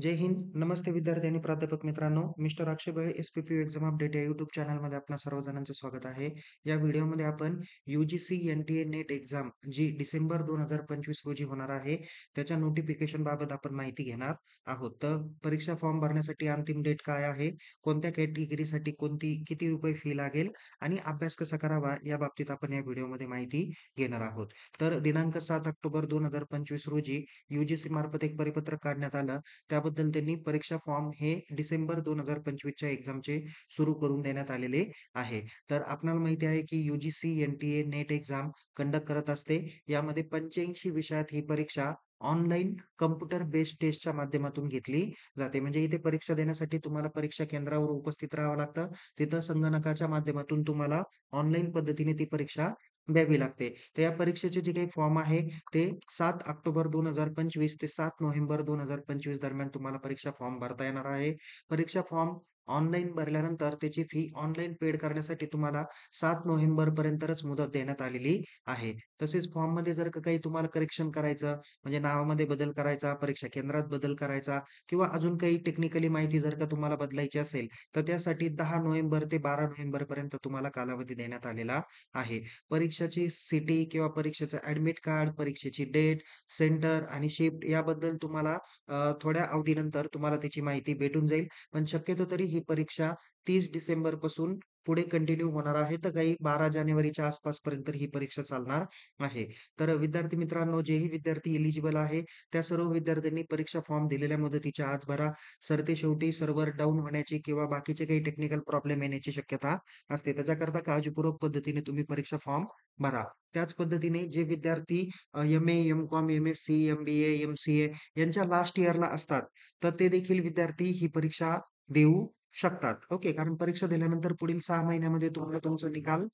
जय हिंद. नमस्ते विद्यार्थी आणि प्राध्यापक मित्रांनो. मिस्टर अक्षय बळे एस-पी-पी-यू एक्झाम अपडेट या YouTube चॅनलमध्ये आपणा सर्वजणांचे स्वागत आहे. या व्हिडिओमध्ये आपण यू-जी-सी एन-टी-ए नेट एक्झाम जी डिसेंबर 2025 रोजी होणार आहे, त्याच्या नोटिफिकेशन बाबत आपण माहिती घेणार आहोत. तर परीक्षा फॉर्म भरण्यासाठी अंतिम डेट काय आहे? कोणत्या कॅटेगरीसाठी किती रुपये फी लागेल? आणि अभ्यास कसा करावा? या बाबतीत आपण या व्हिडिओमध्ये माहिती घेणार आहोत. तर दिनांक 7 ऑक्टोबर 2025 रोजी यू-जी-सी मार्फत एक परिपत्रक काढण्यात आलं. त्याबद्दल त्यांनी परीक्षा फॉर्म हे डिसेंबर 2025च्या एक्झामचे सुरू करून देण्यात आलेले आहे. तर आपणाला माहिती आहे की यू-जी-सी एन-टी-ए नेट एक्झाम कंडक्ट करत असते. यामध्ये 85 विषयात ही परीक्षा ऑनलाईन कॉम्प्युटर बेस्ड टेस्टच्या माध्यमातून घेतली जाते. म्हणजे इथे परीक्षा देण्यासाठी तुम्हाला परीक्षा केंद्रावर उपस्थित राहावं लागतं. तिथं संगणकाच्या माध्यमातून तुम्हाला ऑनलाईन पद्धतीने ती परीक्षा द्यावी लागते. तर या परीक्षेचे जे काही फॉर्म आहे ते 7 ऑक्टोबर 2025 ते 7 नोव्हेंबर 2025 दरम्यान तुम्हाला परीक्षा फॉर्म भरता येणार आहे. परीक्षा फॉर्म ऑनलाईन भरल्यानंतर त्याची फी ऑनलाईन पेड करण्यासाठी तुम्हाला 7 नोव्हेंबरपर्यंतच मुदत देण्यात आलेली आहे. तसेच फॉर्ममध्ये जर का काही तुम्हाला करेक्शन करायचं म्हणजे नावामध्ये बदल करायचा, परीक्षा केंद्रात बदल करायचा किंवा अजून काही टेक्निकली माहिती जर का तुम्हाला बदलायची असेल, तर त्यासाठी 10 नोव्हेंबर ते 12 नोव्हेंबरपर्यंत तुम्हाला कालावधी देण्यात आलेला आहे. परीक्षेची सिटी किंवा परीक्षेचं ॲडमिट कार्ड, परीक्षेची डेट, सेंटर आणि शिफ्ट याबद्दल तुम्हाला थोड्या अवधीनंतर तुम्हाला त्याची माहिती भेटून जाईल. पण शक्यतो तरी ही परीक्षा 30 डिसेंबरपासून पुढे कंटिन्यू होणार आहे. तर काही 12 जानेवारीच्या आसपासपर्यंत ही परीक्षा चालणार आहे. तर विद्यार्थी मित्रांनो, जेही विद्यार्थी एलिजिबल आहे, त्या सर्व विद्यार्थ्यांनी परीक्षा फॉर्म दिलेल्या मुदतीच्या आत भरा. सरतेशेवटी सर्व्हर डाऊन होण्याची किंवा बाकीचे काही टेक्निकल प्रॉब्लेम येण्याची शक्यता असते. त्याच्याकरता काळजीपूर्वक पद्धतीने तुम्ही परीक्षा फॉर्म भरा. त्याच पद्धतीने जे विद्यार्थी MA, MCom, MSc, MBA, MCA यांच्या लास्ट इयरला असतात, तर ते देखील विद्यार्थी ही परीक्षा देऊ शकतात. ओके. कारण परीक्षा दिल्यानंतर पुढील 6 महिन्यामध्ये तुम्हाला तुमचा निकाल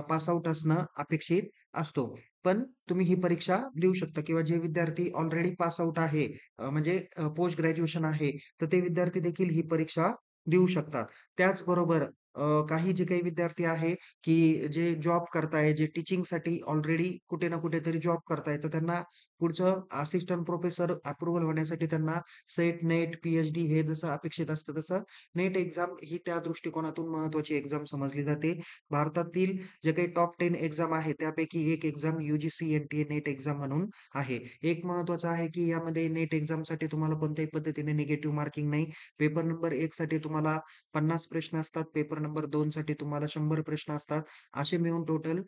पास आउट असणं अपेक्षित असतो. पण तुम्ही ही परीक्षा देऊ शकता किंवा जे विद्यार्थी ऑलरेडी पास आउट आहे म्हणजे पोस्ट ग्रॅज्युएशन आहे, तर ते विद्यार्थी देखील ही परीक्षा देऊ शकतात. त्याचबरोबर काही जे काही विद्यार्थी आहे, की जे जॉब करताय, जे टीचिंगसाठी ऑलरेडी कुठे ना कुठेतरी जॉब करताय, तर त्यांना पुढचं असिस्टंट प्रोफेसर अप्रूव्हल होण्यासाठी त्यांना सेट, नेट, पी-एच-डी हे जसं अपेक्षित असतं, तसं नेट एक्झाम ही त्या दृष्टिकोनातून महत्त्वाची एक्झाम समजली जाते. भारतातील जे काही टॉप 10 एक्झाम आहे, त्यापैकी एक एक्झाम यू-जी-सी एन-टी-ए नेट एक्झाम म्हणून आहे. एक महत्त्वाचं आहे, की यामध्ये नेट एक्झामसाठी तुम्हाला कोणत्याही पद्धतीने निगेटिव्ह मार्किंग नाही. पेपर नंबर 1 साठी तुम्हाला 50 प्रश्न असतात. पेपर नंबर 2 साठी तुम्हाला 100 प्रश्न असतात. असे मिळून टोटल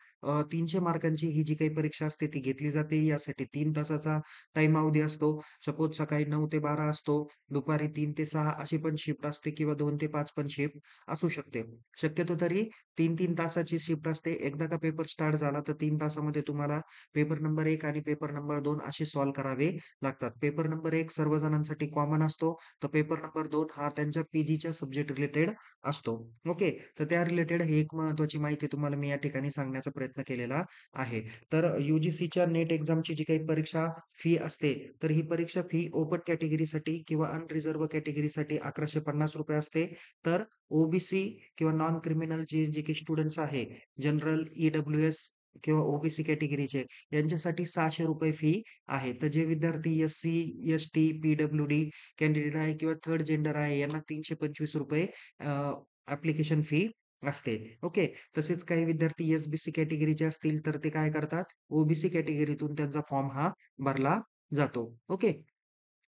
300 मार्कांची ही जी काही परीक्षा असते ती घेतली जाते. यासाठी 3 तासाचा टाईम अवधी असतो. सपोज सकाळी 9 ते 12 असतो, दुपारी 3 ते 6 अशी पण शिफ्ट असते किंवा 2 ते 5 पण शिफ्ट असू शकते. शक्यतो तरी 3-3 तासाची शिफ्ट असते. एकदा का पेपर स्टार्ट झाला तर 3 तासामध्ये तुम्हाला पेपर नंबर 1 आणि पेपर नंबर 2 असे सॉल्व्ह करावे लागतात. पेपर नंबर 1 सर्व जणांसाठी कॉमन असतो. तर पेपर नंबर 2 हा त्यांच्या पी-जीच्या सब्जेक्ट रिलेटेड असतो. ओके. तर त्या रिलेटेड ही एक महत्त्वाची माहिती तुम्हाला मी या ठिकाणी सांगण्याचा प्रयत्न केलेला आहे. तर यू-जी-सीच्या नेट एक्झामची जी काही परीक्षा फी असते, तर ही परीक्षा फी ओपन कॅटेगरीसाठी किंवा अनरिझर्व्ह कॅटेगरीसाठी ₹1150 असते. तर ओ-बी-सी किंवा नॉन क्रिमिनल जे काही स्टुडंट्स आहे, जनरल, ई-डब्ल्यू-एस किंवा ओ-बी-सी कॅटेगरीचे यांच्यासाठी ₹600 फी आहे. तर जे विद्यार्थी एस-सी, एस-टी, पी-डब्ल्यू-डी कॅन्डिडेट आहे किंवा थर्ड जेंडर आहे यांना ₹325 ॲप्लिकेशन फी असते. ओके. तसेच काही विद्यार्थी एस-बी-सी कॅटेगरीचे असतील तर ते काय करतात, ओ-बी-सी कॅटेगरीतून त्यांचा फॉर्म हा भरला जातो. ओके.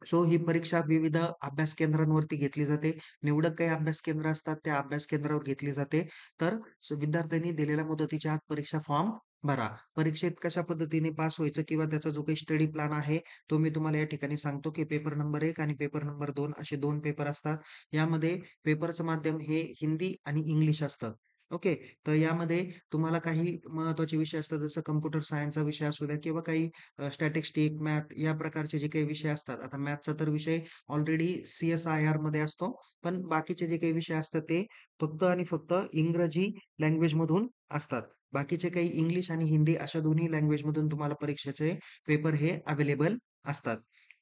सो ही परीक्षा विविध अभ्यास केंद्रांवरती घेतली जाते. निवडक काही अभ्यास केंद्र असतात, त्या अभ्यास केंद्रावर घेतली जाते. तर विद्यार्थ्यांनी दिलेल्या मुदतीच्या आत परीक्षा फॉर्म भरा. परीक्षेत कशा पद्धतीने पास व्हायचं किंवा त्याचा जो काही स्टडी प्लॅन आहे, तो मी तुम्हाला या ठिकाणी सांगतो, की पेपर नंबर 1 आणि पेपर नंबर 2 असे 2 पेपर असतात. यामध्ये पेपरचं माध्यम हे हिंदी आणि इंग्लिश असतं. ओके. तर यामध्ये तुम्हाला काही महत्त्वाचे विषय असतात, जसं कॉम्प्युटर सायन्सचा विषय असू द्या किंवा काही स्टॅटिस्टिक, मॅथ या प्रकारचे जे काही विषय असतात. आता मॅथचा तर विषय ऑलरेडी सी-एस-आय-आरमध्ये असतो. पण बाकीचे जे काही विषय असतात ते फक्त आणि फक्त इंग्रजी लँग्वेजमधून असतात. बाकीचे काही इंग्लिश आणि हिंदी अशा दोन्ही लँग्वेजमधून तुम्हाला परीक्षेचे पेपर हे अवेलेबल असतात.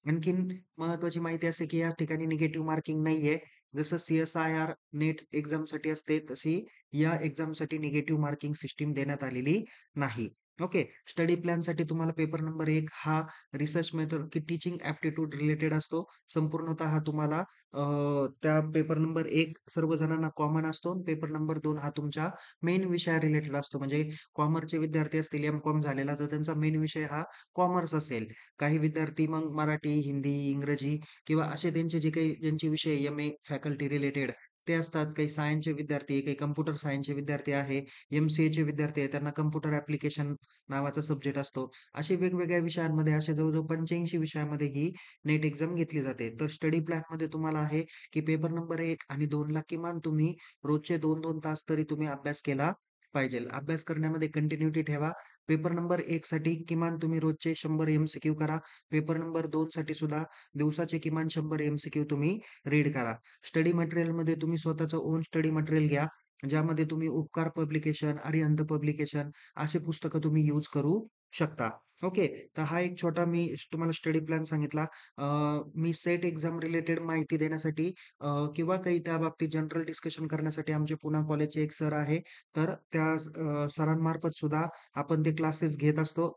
आणखीन महत्त्वाची माहिती असे की या ठिकाणी निगेटिव्ह मार्किंग नाहीये. जसं सी-एस-आय-आर नेट एक्झामसाठी असते, तशी या एक्झामसाठी निगेटिव्ह मार्किंग सिस्टम देण्यात आलेली नाही. ओके. स्टडी प्लॅनसाठी तुम्हाला पेपर नंबर 1 हा रिसर्च मेथड की टीचिंग ॲप्टिट्यूड रिलेटेड असतो. संपूर्णतः तुम्हाला त्या पेपर नंबर 1 सर्व जणांना कॉमन असतो. पेपर नंबर 2 हा तुमच्या मेन विषया रिलेटेड असतो. म्हणजे कॉमर्सचे विद्यार्थी असतील, एम-कॉम झालेला, तर त्यांचा मेन विषय हा कॉमर्स असेल. काही विद्यार्थी मग मराठी, हिंदी, इंग्रजी किंवा असे त्यांचे जे काही ज्यांचे विषय एम-ए फॅकल्टी रिलेटेड ते असतात. काही सायन्सचे विद्यार्थी, काही कॉम्प्युटर सायन्सचे विद्यार्थी आहे, एम-सी-एचे विद्यार्थी आहे, त्यांना कॉम्प्युटर ॲप्लिकेशन नावाचा सब्जेक्ट असतो. असे वेगवेगळ्या विषयांमध्ये असे जवळ-जवळ 85 विषयामध्ये ही नेट एक्झाम घेतली जाते. तर स्टडी प्लॅनमध्ये तुम्हाला आहे, की पेपर नंबर 1 आणि 2 ला किमान तुम्ही रोजचे 2-2 तास तरी तुम्ही अभ्यास केला पाहिजेल. अभ्यास करण्यामध्ये कंटिन्यूटी ठेवा. पेपर नंबर 1 साठी किमान तुम्ही रोजचे 100 एम-सी-क्यू करा. पेपर नंबर 2 साठी सुद्धा दिवसाचे किमान 100 एम-सी-क्यू तुम्ही रीड करा. स्टडी मटेरियलमध्ये तुम्ही स्वतःचं ओन स्टडी मटेरियल घ्या. ज्यामध्ये तुम्ही उपकार पब्लिकेशन, अरिहंत पब्लिकेशन असे पुस्तकं तुम्ही यूज करू शकता. ओके. तर हा एक छोटा मी तुम्हाला स्टडी प्लॅन सांगितला. अ, मी सेट एक्झाम रिलेटेड माहिती देण्यासाठी किंवा काही त्या बाबतीत जनरल डिस्कशन करण्यासाठी आमचे पुणा कॉलेजचे एक सर आहे. तर त्या सरांमार्फत सुद्धा आपण ते क्लासेस घेत असतो.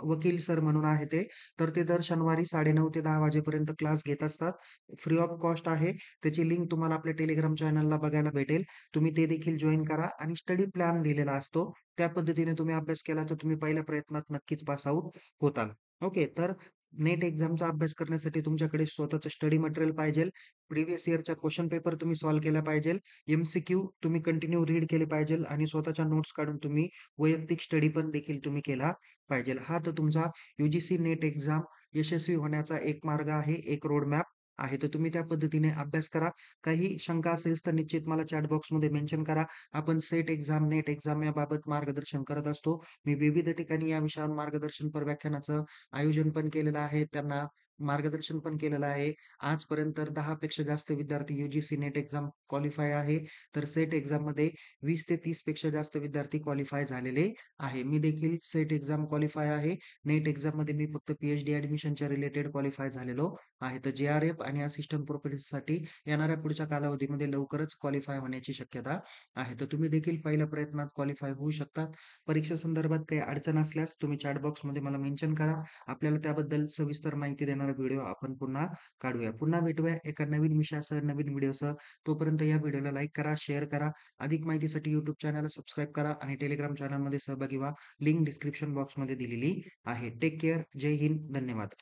वकील सर म्हणून आहे ते. तर ते दर शनिवारी 9:30 ते 10 वाजेपर्यंत क्लास घेत असतात. फ्री ऑफ कॉस्ट आहे. त्याची लिंक तुम्हाला आपल्या टेलिग्राम चॅनलला बघायला भेटेल. तुम्ही ते देखील जॉइन करा आणि स्टडी प्लॅन दिलेला असतो. त्या पद्धतीने तुम्ही अभ्यास केला तर तुम्ही पहिल्या प्रयत्नात नक्कीच पास आउट होताल. ओके. तर नेट एक्झामचा अभ्यास करण्यासाठी तुमच्याकडे स्वतःचं स्टडी मटेरियल पाहिजेल. प्रिव्हियस इयरचा क्वेशन पेपर तुम्ही सॉल्व्ह केला पाहिजेल. एम-सी-क्यू तुम्ही कंटिन्यू रीड केले पाहिजेल आणि स्वतःच्या नोट्स काढून तुम्ही वैयक्तिक स्टडी पण देखील तुम्ही केला पाहिजेल. हा तर तुमचा यू नेट एक्झाम यशस्वी होण्याचा एक मार्ग आहे, एक रोड मॅप आहे. तर तुम्ही त्या पद्धतीने अभ्यास करा. काही शंका असेल तर निश्चित मला चॅट बॉक्समध्ये मेन्शन करा. आपण सेट एक्झाम, नेट एक्झाम याबाबत मार्गदर्शन करत असतो. मी विविध ठिकाणी या विषयावर मार्गदर्शनपर व्याख्यानाचं आयोजन पण केलेलं आहे. त्यांना मार्गदर्शन पण केलेलं आहे. आजपर्यंत तर 10 पेक्षा जास्त विद्यार्थी नेट एक्झाम क्वालिफाय आहे. तर सेट एक्झाममध्ये 20 ते 30 पेक्षा जास्त विद्यार्थी क्वालिफाय झालेले आहे. मी देखील सेट एक्झाम क्वालिफाय आहे. नेट एक्झाममध्ये मी फक्त पी-एच-डी ॲडमिशनच्या रिलेटेड क्वालिफाय झालेलो आहे. तर जे-आर-एफ आणि असिस्टंट प्रोफेसरसाठी येणाऱ्या पुढच्या कालावधीमध्ये लवकरच क्वालिफाय होण्याची शक्यता आहे. तर तुम्ही देखील पहिल्या प्रयत्नात क्वालिफाय होऊ शकतात. परीक्षे संदर्भात काही अडचण असल्यास तुम्ही चॅट बॉक्समध्ये मला मेन्शन करा. आपल्याला त्याबद्दल सविस्तर माहिती देणारा व्हिडिओ आपण पुन्हा काढूया. पुन्हा भेटूया एका नवीन विषयासह, नवीन व्हिडिओसह. तोपर्यंत या व्हिडिओला लाईक करा, शेअर करा. अधिक माहितीसाठी YouTube चॅनलला सबस्क्राईब करा आणि Telegram चॅनलमध्ये सहभागी व्हा. लिंक डिस्क्रिप्शन बॉक्समध्ये दिलेली आहे. Take care. जय हिंद. धन्यवाद.